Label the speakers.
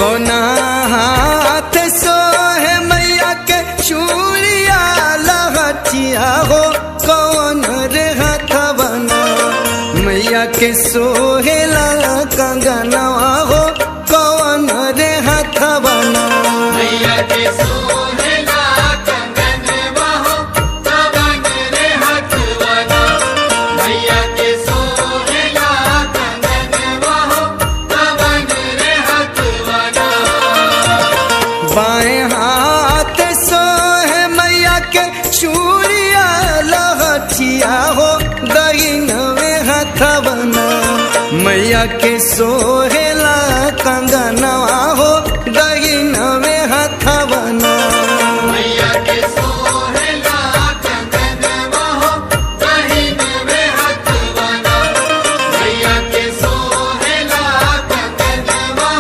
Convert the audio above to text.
Speaker 1: कोना हाथ सोहे मैया के चूड़िया लहठिया हो कौन रे हथवना मैया के सोहेला कंगनवा हो कौन रे हथवना
Speaker 2: मैया के सोहेला कंगनवा हो कौन रे हथवना मैया के सोहेला कंगनवा हो कौन रे हथवना।
Speaker 1: बाएं हाथ सोहे मैया के चूड़िया लहठिया हो दाहिनवे हथवना मैया के सो